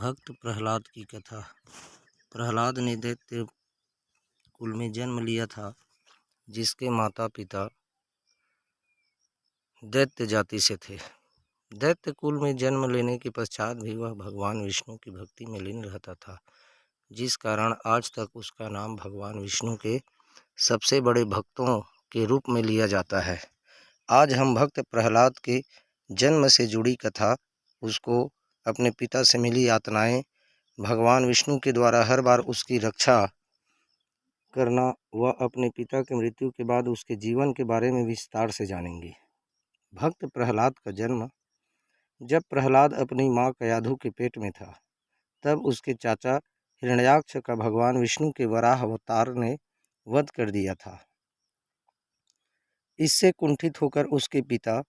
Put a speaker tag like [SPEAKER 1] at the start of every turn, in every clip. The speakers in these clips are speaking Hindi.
[SPEAKER 1] भक्त प्रहलाद की कथा। प्रहलाद ने दैत्य कुल में जन्म लिया था, जिसके माता पिता दैत्य जाति से थे। दैत्य कुल में जन्म लेने के पश्चात भी वह भगवान विष्णु की भक्ति में लीन रहता था, जिस कारण आज तक उसका नाम भगवान विष्णु के सबसे बड़े भक्तों के रूप में लिया जाता है। आज हम भक्त प्रहलाद के जन्म से जुड़ी कथा, उसको अपने पिता से मिली यातनाएं, भगवान विष्णु के द्वारा हर बार उसकी रक्षा करना व अपने पिता की मृत्यु के बाद उसके जीवन के बारे में विस्तार से जानेंगे। भक्त प्रहलाद का जन्म। जब प्रहलाद अपनी माँ कयाधु के पेट में था, तब उसके चाचा हिरण्याक्ष का भगवान विष्णु के वराह अवतार ने वध कर दिया था। इससे कुंठित होकर उसके पिता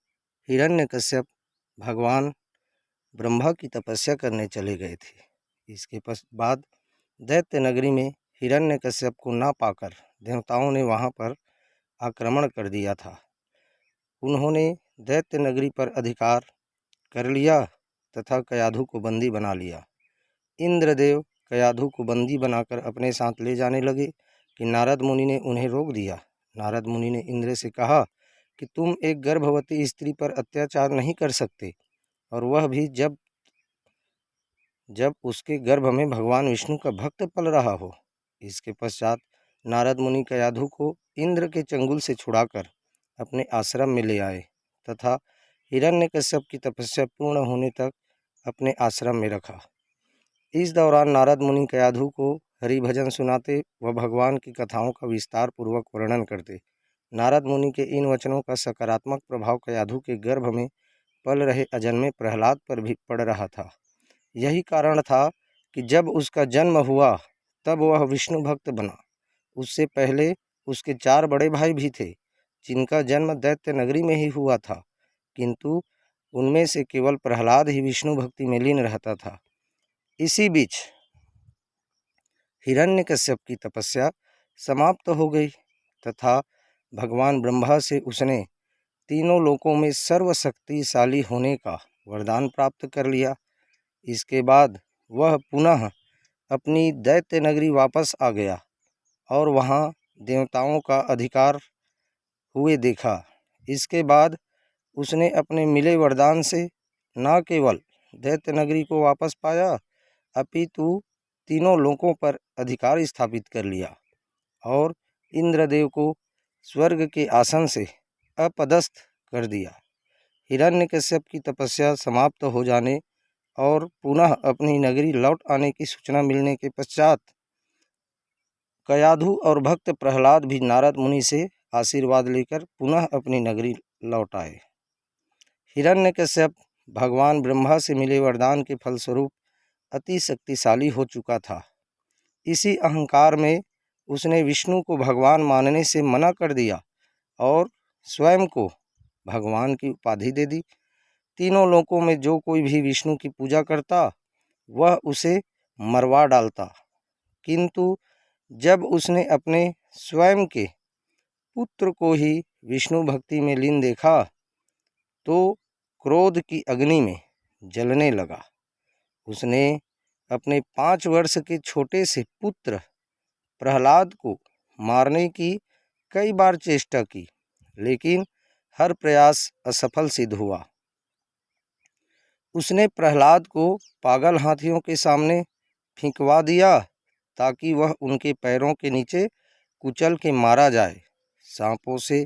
[SPEAKER 1] हिरण्यकश्यप भगवान ब्रह्मा की तपस्या करने चले गए थे। इसके बाद दैत्य नगरी में हिरण्यकश्यप को ना पाकर देवताओं ने वहां पर आक्रमण कर दिया था। उन्होंने दैत्य नगरी पर अधिकार कर लिया तथा कयाधु को बंदी बना लिया। इंद्रदेव कयाधु को बंदी बनाकर अपने साथ ले जाने लगे कि नारद मुनि ने उन्हें रोक दिया। नारद मुनि ने इंद्र से कहा कि तुम एक गर्भवती स्त्री पर अत्याचार नहीं कर सकते, और वह भी जब उसके गर्भ में भगवान विष्णु का भक्त पल रहा हो। इसके पश्चात नारद मुनि कयाधु को इंद्र के चंगुल से छुड़ाकर अपने आश्रम में ले आए तथा हिरण्यकश्यप की तपस्या पूर्ण होने तक अपने आश्रम में रखा। इस दौरान नारद मुनि कयाधु को हरि भजन सुनाते व भगवान की कथाओं का विस्तार पूर्वक वर्णन करते। नारद मुनि के इन वचनों का सकारात्मक प्रभाव कयाधु के गर्भ में पल रहे अजन्मे प्रहलाद पर भी पड़ रहा था। यही कारण था कि जब उसका जन्म हुआ तब वह विष्णु भक्त बना। उससे पहले उसके 4 बड़े भाई भी थे, जिनका जन्म दैत्य नगरी में ही हुआ था, किंतु उनमें से केवल प्रहलाद ही विष्णु भक्ति में लीन रहता था। इसी बीच हिरण्यकश्यप की तपस्या समाप्त हो गई तथा भगवान ब्रह्मा से उसने तीनों लोकों में सर्वशक्तिशाली होने का वरदान प्राप्त कर लिया। इसके बाद वह पुनः अपनी दैत्य नगरी वापस आ गया और वहाँ देवताओं का अधिकार हुए देखा। इसके बाद उसने अपने मिले वरदान से न केवल दैत्य नगरी को वापस पाया, अपितु तीनों लोकों पर अधिकार स्थापित कर लिया और इंद्रदेव को स्वर्ग के आसन से अपदस्थ कर दिया। हिरण्यकश्यप की तपस्या समाप्त हो जाने और पुनः अपनी नगरी लौट आने की सूचना मिलने के पश्चात कयाधु और भक्त प्रहलाद भी नारद मुनि से आशीर्वाद लेकर पुनः अपनी नगरी लौट आए। हिरण्यकश्यप भगवान ब्रह्मा से मिले वरदान के फलस्वरूप अति शक्तिशाली हो चुका था। इसी अहंकार में उसने विष्णु को भगवान मानने से मना कर दिया और स्वयं को भगवान की उपाधि दे दी। तीनों लोकों में जो कोई भी विष्णु की पूजा करता वह उसे मरवा डालता, किंतु जब उसने अपने स्वयं के पुत्र को ही विष्णु भक्ति में लीन देखा तो क्रोध की अग्नि में जलने लगा। उसने अपने 5 वर्ष के छोटे से पुत्र प्रहलाद को मारने की कई बार चेष्टा की, लेकिन हर प्रयास असफल सिद्ध हुआ। उसने प्रहलाद को पागल हाथियों के सामने फेंकवा दिया ताकि वह उनके पैरों के नीचे कुचल के मारा जाए। सांपों से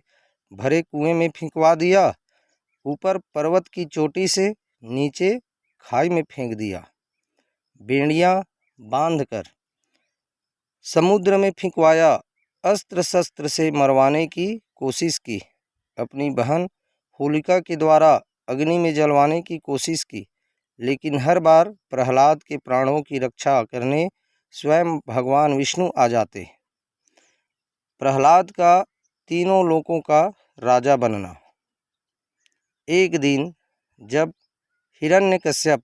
[SPEAKER 1] भरे कुएं में फेंकवा दिया, ऊपर पर्वत की चोटी से नीचे खाई में फेंक दिया। बेड़ियां बांधकर समुद्र में फेंकवाया। अस्त्र शस्त्र से मरवाने की कोशिश की। अपनी बहन होलिका के द्वारा अग्नि में जलवाने की कोशिश की, लेकिन हर बार प्रहलाद के प्राणों की रक्षा करने स्वयं भगवान विष्णु आ जाते। प्रहलाद का तीनों लोकों का राजा बनना। एक दिन जब हिरण्यकश्यप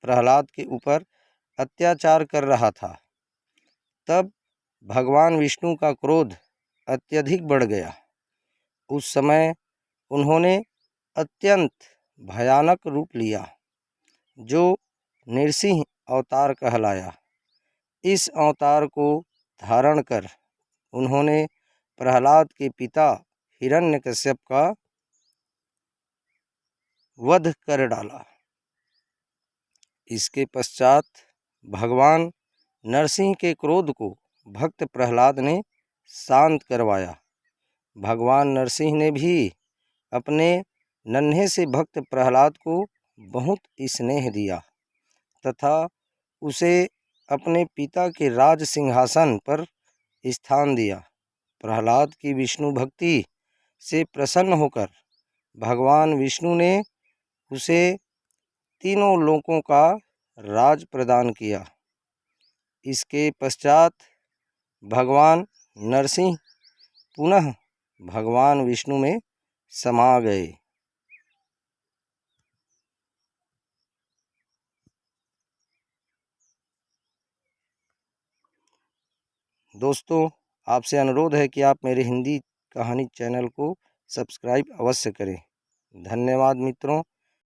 [SPEAKER 1] प्रहलाद के ऊपर अत्याचार कर रहा था, तब भगवान विष्णु का क्रोध अत्यधिक बढ़ गया। उस समय उन्होंने अत्यंत भयानक रूप लिया, जो नृसिंह अवतार कहलाया। इस अवतार को धारण कर उन्होंने प्रहलाद के पिता हिरण्यकश्यप का वध कर डाला। इसके पश्चात भगवान नरसिंह के क्रोध को भक्त प्रहलाद ने शांत करवाया। भगवान नरसिंह ने भी अपने नन्हे से भक्त प्रहलाद को बहुत स्नेह दिया तथा उसे अपने पिता के राज सिंहासन पर स्थान दिया। प्रहलाद की विष्णु भक्ति से प्रसन्न होकर भगवान विष्णु ने उसे तीनों लोकों का राज प्रदान किया। इसके पश्चात भगवान नरसिंह पुनः भगवान विष्णु में समा गए। दोस्तों, आपसे अनुरोध है कि आप मेरे हिंदी कहानी चैनल को सब्सक्राइब अवश्य करें। धन्यवाद मित्रों।